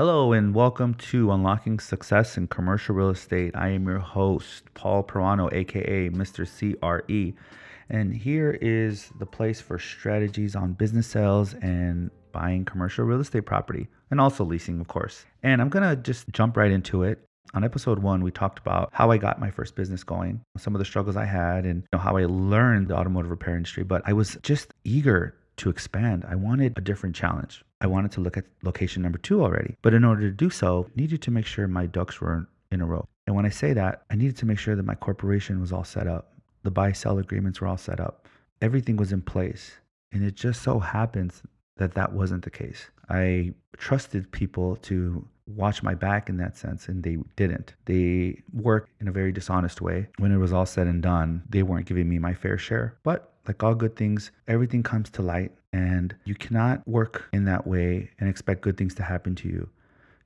Hello and welcome to Unlocking Success in Commercial Real Estate. I am your host, Paul Perano, aka Mr. CRE. And here is the place for strategies on business sales and buying commercial real estate property, and also leasing, of course. And I'm going to just jump right into it. On episode 1, we talked about how I got my first business going, some of the struggles I had, and how I learned the automotive repair industry. But I was just eager to expand. I wanted a different challenge. I wanted to look at location number 2 already. But in order to do so, I needed to make sure my ducks were in a row. And when I say that, I needed to make sure that my corporation was all set up. The buy-sell agreements were all set up. Everything was in place. And it just so happens that that wasn't the case. I trusted people to watch my back in that sense, and they didn't. They worked in a very dishonest way. When it was all said and done, they weren't giving me my fair share. But like all good things, everything comes to light, and you cannot work in that way and expect good things to happen to you.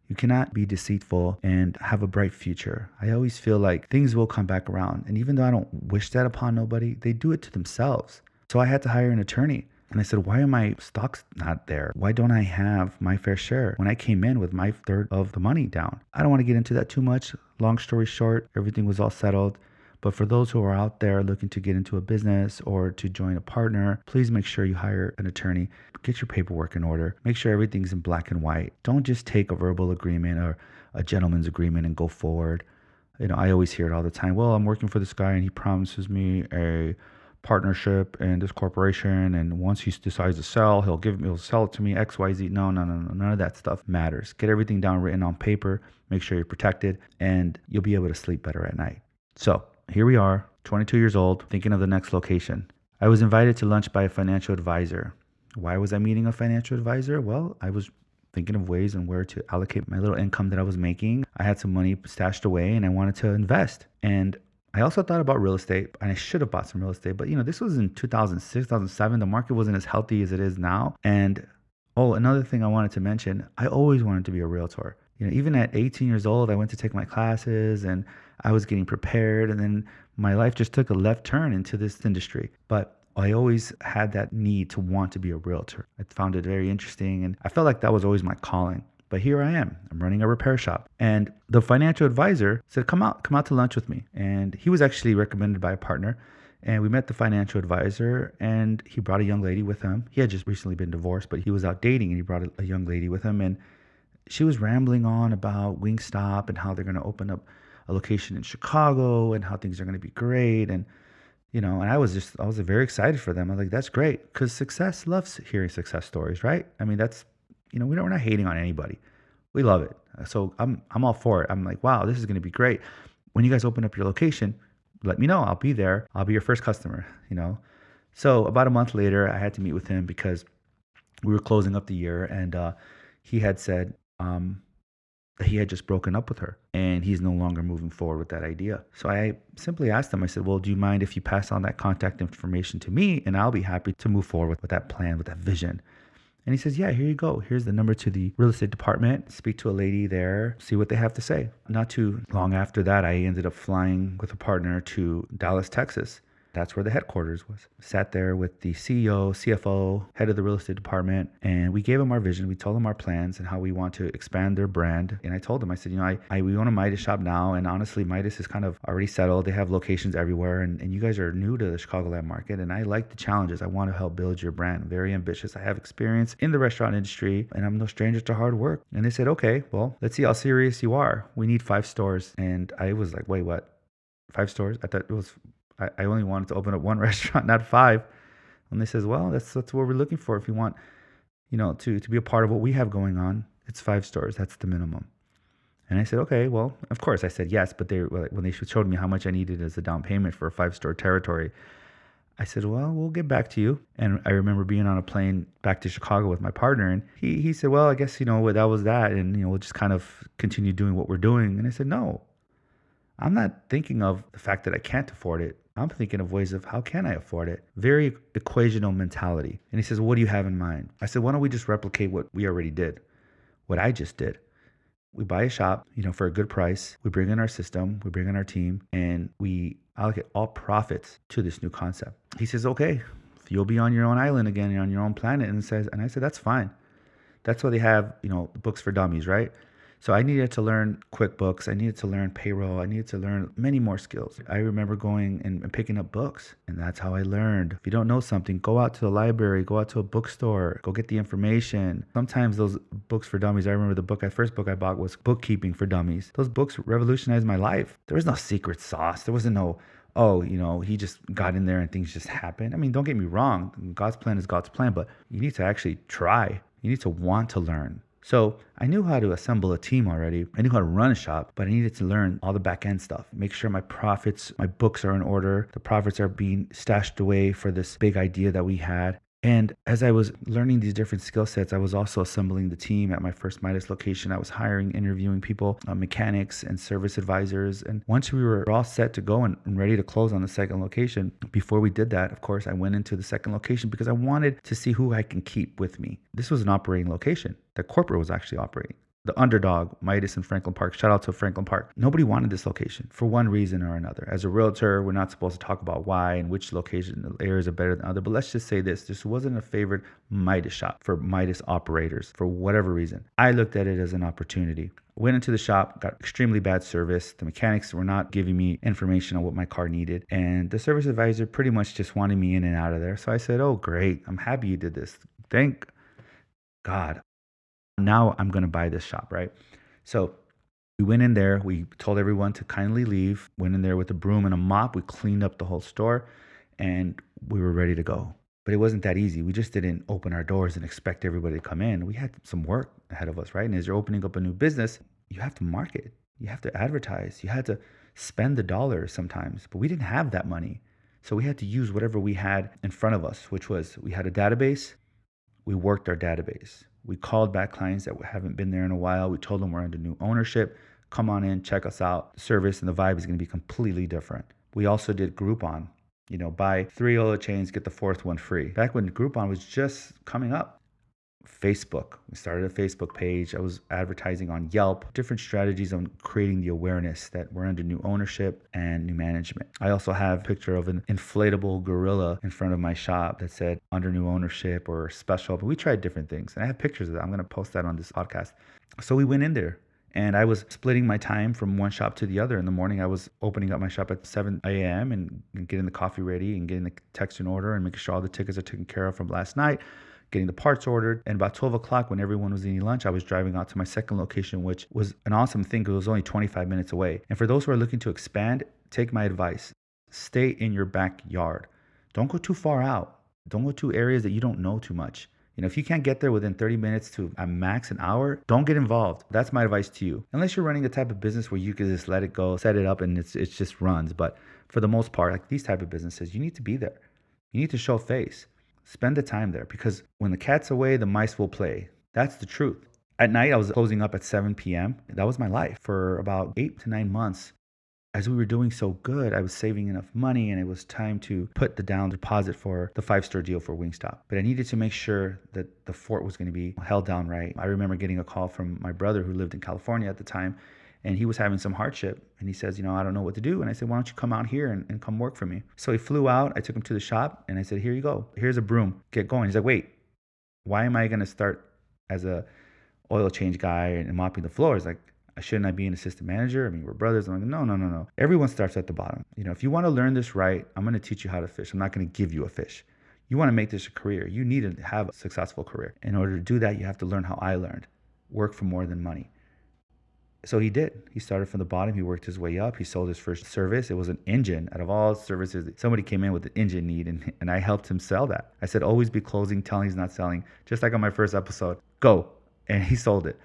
You cannot be deceitful and have a bright future. I always feel like things will come back around. And even though I don't wish that upon nobody, they do it to themselves. So I had to hire an attorney. And I said, why are my stocks not there? Why don't I have my fair share when I came in with my third of the money down? I don't want to get into that too much. Long story short, everything was all settled. But for those who are out there looking to get into a business or to join a partner, please make sure you hire an attorney. Get your paperwork in order. Make sure everything's in black and white. Don't just take a verbal agreement or a gentleman's agreement and go forward. I always hear it all the time. Well, I'm working for this guy and he promises me a partnership in this corporation, and once he decides to sell, he'll sell it to me XYZ. No, none of that stuff matters. Get everything down written on paper. Make sure you're protected, and you'll be able to sleep better at night. So here we are, 22 years old, thinking of the next location. I was invited to lunch by a financial advisor. Why was I meeting a financial advisor? Well, I was thinking of ways and where to allocate my little income that I was making. I had some money stashed away and I wanted to invest. And I also thought about real estate, and I should have bought some real estate. But, this was in 2006, 2007. The market wasn't as healthy as it is now. And, another thing I wanted to mention, I always wanted to be a realtor. Even at 18 years old, I went to take my classes and I was getting prepared. And then my life just took a left turn into this industry. But I always had that need to want to be a realtor. I found it very interesting, and I felt like that was always my calling. But here I am. I'm running a repair shop. And the financial advisor said, come out to lunch with me. And he was actually recommended by a partner. And we met the financial advisor, and he brought a young lady with him. He had just recently been divorced, but he was out dating, and he brought a young lady with him. And she was rambling on about Wingstop and how they're going to open up a location in Chicago and how things are going to be great. And, and I was very excited for them. I was like, that's great, because success loves hearing success stories, right? I mean, that's, we're not hating on anybody. We love it. So I'm all for it. I'm like, wow, this is going to be great. When you guys open up your location, let me know. I'll be there. I'll be your first customer, So about a month later, I had to meet with him because we were closing up the year, and he had said that he had just broken up with her and he's no longer moving forward with that idea. So I simply asked him, I said, well, do you mind if you pass on that contact information to me, and I'll be happy to move forward with that plan, with that vision. And he says, yeah, here you go. Here's the number to the real estate department. Speak to a lady there, see what they have to say. Not too long after that, I ended up flying with a partner to Dallas, Texas. That's where the headquarters was. Sat there with the CEO, CFO, head of the real estate department, and we gave them our vision. We told them our plans and how we want to expand their brand. And I told them, I said, we own a Midas shop now, and honestly, Midas is kind of already settled. They have locations everywhere, and you guys are new to the Chicagoland market, and I like the challenges. I want to help build your brand. I'm very ambitious. I have experience in the restaurant industry, and I'm no stranger to hard work. And they said, okay, well, let's see how serious you are. We need 5 stores. And I was like, wait, what? 5 stores? I thought it was... I only wanted to open up 1 restaurant, not 5. And they says, well, that's what we're looking for. If you want, to be a part of what we have going on, it's 5 stores. That's the minimum. And I said, okay, well, of course. I said yes, but when they showed me how much I needed as a down payment for a 5-store territory, I said, well, we'll get back to you. And I remember being on a plane back to Chicago with my partner, and he said, well, I guess, that was that. And, we'll just kind of continue doing what we're doing. And I said, no, I'm not thinking of the fact that I can't afford it. I'm thinking of ways of how can I afford it? Very equational mentality. And he says, well, what do you have in mind? I said, why don't we just replicate what we already did, what I just did? We buy a shop, for a good price. We bring in our system, we bring in our team, and we allocate all profits to this new concept. He says, okay, you'll be on your own island again, you're on your own planet. And I said, that's fine. That's why they have, books for dummies, right? So I needed to learn QuickBooks. I needed to learn payroll. I needed to learn many more skills. I remember going and picking up books, and that's how I learned. If you don't know something, go out to the library, go out to a bookstore, go get the information. Sometimes those books for dummies, I remember the first book I bought was Bookkeeping for Dummies. Those books revolutionized my life. There was no secret sauce. There wasn't no, oh, he just got in there and things just happened. I mean, don't get me wrong. God's plan is God's plan, but you need to actually try. You need to want to learn. So I knew how to assemble a team already. I knew how to run a shop, but I needed to learn all the back end stuff. Make sure my books are in order. The profits are being stashed away for this big idea that we had. And as I was learning these different skill sets, I was also assembling the team at my first Midas location. I was hiring, interviewing people, mechanics and service advisors. And once we were all set to go and ready to close on the second location, before we did that, of course, I went into the second location because I wanted to see who I can keep with me. This was an operating location that corporate was actually operating. The underdog, Midas and Franklin Park. Shout out to Franklin Park. Nobody wanted this location for one reason or another. As a realtor, we're not supposed to talk about why and which location areas are better than other. But let's just say this wasn't a favored Midas shop for Midas operators for whatever reason. I looked at it as an opportunity. Went into the shop, got extremely bad service. The mechanics were not giving me information on what my car needed. And the service advisor pretty much just wanted me in and out of there. So I said, oh, great. I'm happy you did this. Thank God. Now I'm going to buy this shop, right? So we went in there. We told everyone to kindly leave. Went in there with a broom and a mop. We cleaned up the whole store and we were ready to go. But it wasn't that easy. We just didn't open our doors and expect everybody to come in. We had some work ahead of us, right? And as you're opening up a new business, you have to market. You have to advertise. You had to spend the dollars sometimes. But we didn't have that money. So we had to use whatever we had in front of us, which was we had a database. We worked our database. We called back clients that haven't been there in a while. We told them we're under new ownership. Come on in, check us out. The service and the vibe is going to be completely different. We also did Groupon. Buy 3 oil chains, get the 4th one free. Back when Groupon was just coming up. Facebook. We started a Facebook page. I was advertising on Yelp, different strategies on creating the awareness that we're under new ownership and new management. I also have a picture of an inflatable gorilla in front of my shop that said under new ownership or special, but we tried different things. And I have pictures of that. I'm going to post that on this podcast. So we went in there. And I was splitting my time from one shop to the other. In the morning, I was opening up my shop at 7 a.m. and getting the coffee ready and getting the text in order and making sure all the tickets are taken care of from last night, getting the parts ordered. And about 12 o'clock, when everyone was eating lunch, I was driving out to my second location, which was an awesome thing because it was only 25 minutes away. And for those who are looking to expand, take my advice. Stay in your backyard. Don't go too far out. Don't go to areas that you don't know too much. If you can't get there within 30 minutes to a max an hour, don't get involved. That's my advice to you. Unless you're running the type of business where you can just let it go, set it up, and it just runs. But for the most part, like these type of businesses, you need to be there. You need to show face. Spend the time there because when the cat's away, the mice will play. That's the truth. At night, I was closing up at 7 p.m. That was my life for about 8 to 9 months. As we were doing so good, I was saving enough money and it was time to put the down deposit for the 5-store deal for Wingstop. But I needed to make sure that the fort was going to be held down right. I remember getting a call from my brother who lived in California at the time, and he was having some hardship. And he says, I don't know what to do. And I said, why don't you come out here and come work for me? So he flew out. I took him to the shop and I said, here you go. Here's a broom. Get going. He's like, wait, why am I going to start as a oil change guy and mopping the floors? Like, shouldn't I be an assistant manager? I mean, we're brothers. I'm like, no. Everyone starts at the bottom. If you want to learn this right, I'm going to teach you how to fish. I'm not going to give you a fish. You want to make this a career. You need to have a successful career. In order to do that, you have to learn how I learned. Work for more than money. So he did. He started from the bottom. He worked his way up. He sold his first service. It was an engine. Out of all services, somebody came in with an engine need, and I helped him sell that. I said, always be closing, telling he's not selling. Just like on my first episode, go. And he sold it.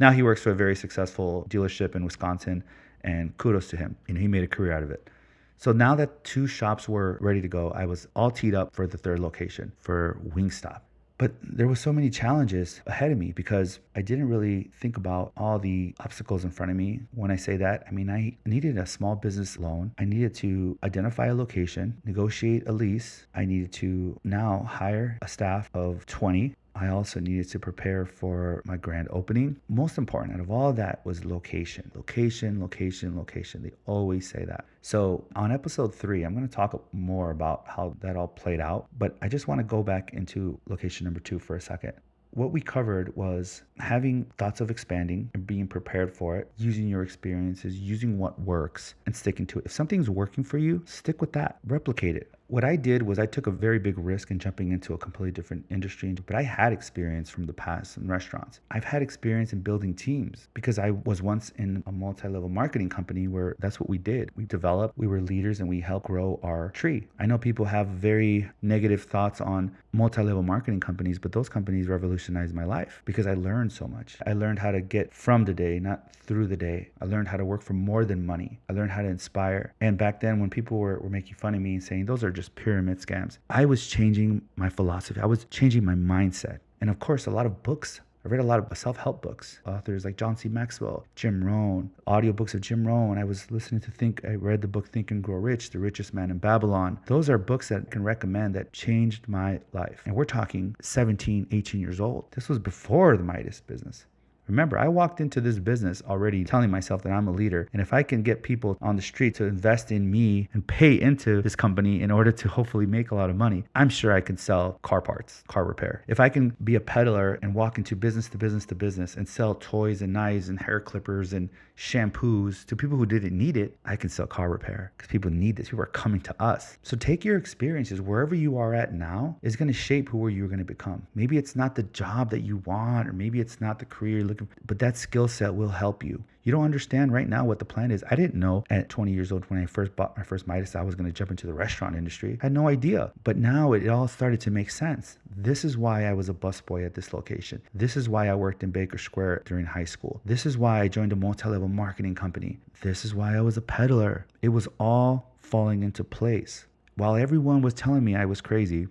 Now he works for a very successful dealership in Wisconsin, and kudos to him. He made a career out of it. So now that 2 shops were ready to go, I was all teed up for the 3rd location, for Wingstop. But there were so many challenges ahead of me because I didn't really think about all the obstacles in front of me. When I say that, I mean, I needed a small business loan. I needed to identify a location, negotiate a lease. I needed to now hire a staff of 20. I also needed to prepare for my grand opening. Most important out of all that was location. They always say that. So on episode 3, I'm going to talk more about how that all played out. But I just want to go back into location number 2 for a second. What we covered was having thoughts of expanding and being prepared for it, using your experiences, using what works and sticking to it. If something's working for you, stick with that, replicate it. What I did was I took a very big risk in jumping into a completely different industry, but I had experience from the past in restaurants. I've had experience in building teams because I was once in a multi-level marketing company where that's what we did. We developed, we were leaders, and we helped grow our tree. I know people have very negative thoughts on multi-level marketing companies, but those companies revolutionized my life because I learned so much. I learned how to get from the day, not through the day. I learned how to work for more than money. I learned how to inspire. And back then when people were making fun of me and saying those are just pyramid scams, I was changing my philosophy. I was changing my mindset. And of course, a lot of books. I read a lot of self-help books, authors like John C. Maxwell, Jim Rohn, audiobooks of Jim Rohn. I was listening to I read the book Think and Grow Rich, The Richest Man in Babylon. Those are books that I can recommend that changed my life. And we're talking 17, 18 years old. This was before the Midas business. Remember, I walked into this business already telling myself that I'm a leader. And if I can get people on the street to invest in me and pay into this company in order to hopefully make a lot of money, I'm sure I can sell car parts, car repair. If I can be a peddler and walk into business to business to business and sell toys and knives and hair clippers and shampoos to people who didn't need it, I can sell car repair because people need this. People are coming to us. So take your experiences wherever you are at now is going to shape who you're going to become. Maybe it's not the job that you want, or maybe it's not the career you're looking for, but that skill set will help you. You don't understand right now what the plan is. I didn't know at 20 years old when I first bought my first Midas I was going to jump into the restaurant industry. I had no idea. But now it all started to make sense. This is why I was a busboy at this location. This is why I worked in Baker Square during high school. This is why I joined a multi-level marketing company. This is why I was a peddler. It was all falling into place. While everyone was telling me I was crazy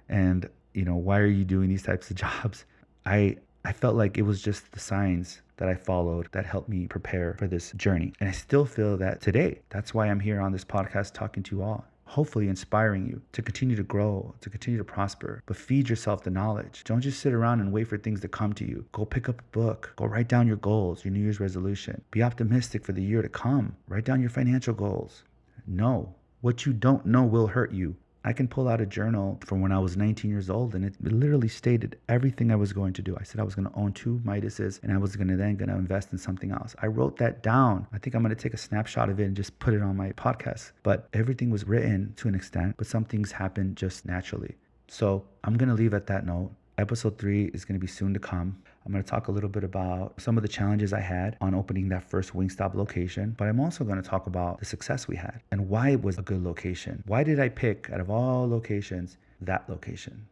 and, why are you doing these types of jobs? I felt like it was just the signs that I followed that helped me prepare for this journey. And I still feel that today. That's why I'm here on this podcast talking to you all, hopefully inspiring you to continue to grow, to continue to prosper, but feed yourself the knowledge. Don't just sit around and wait for things to come to you. Go pick up a book. Go write down your goals, your New Year's resolution. Be optimistic for the year to come. Write down your financial goals. Know what you don't know will hurt you. I can pull out a journal from when I was 19 years old, and it literally stated everything I was going to do. I said I was going to own 2 Midases, and I was going to invest in something else. I wrote that down. I think I'm going to take a snapshot of it and just put it on my podcast. But everything was written to an extent, but some things happen just naturally. So I'm going to leave at that note. Episode 3 is going to be soon to come. I'm going to talk a little bit about some of the challenges I had on opening that first Wingstop location, but I'm also going to talk about the success we had and why it was a good location. Why did I pick, out of all locations, that location?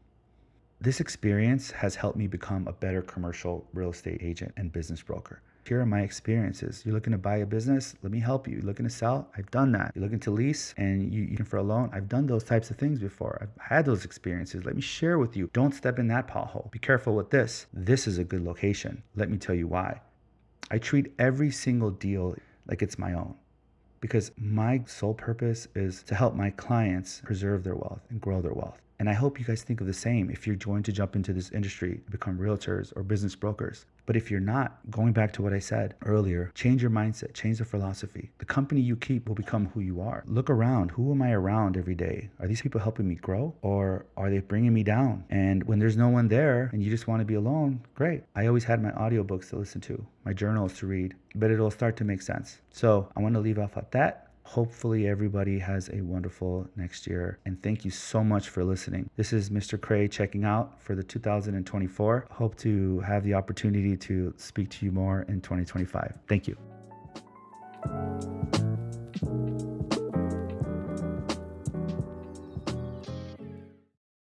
This experience has helped me become a better commercial real estate agent and business broker. Here are my experiences. You're looking to buy a business? Let me help you. You're looking to sell? I've done that. You're looking to lease and you're looking for a loan? I've done those types of things before. I've had those experiences. Let me share with you. Don't step in that pothole. Be careful with this. This is a good location. Let me tell you why. I treat every single deal like it's my own, because my sole purpose is to help my clients preserve their wealth and grow their wealth. And I hope you guys think of the same if you're going to jump into this industry, become realtors or business brokers. But if you're not, going back to what I said earlier, change your mindset, change the philosophy. The company you keep will become who you are. Look around. Who am I around every day? Are these people helping me grow, or are they bringing me down? And when there's no one there and you just want to be alone, great. I always had my audiobooks to listen to, my journals to read, but it'll start to make sense. So I want to leave off at that. Hopefully everybody has a wonderful next year. And thank you so much for listening. This is Mr. Cray checking out for the 2024. Hope to have the opportunity to speak to you more in 2025. Thank you.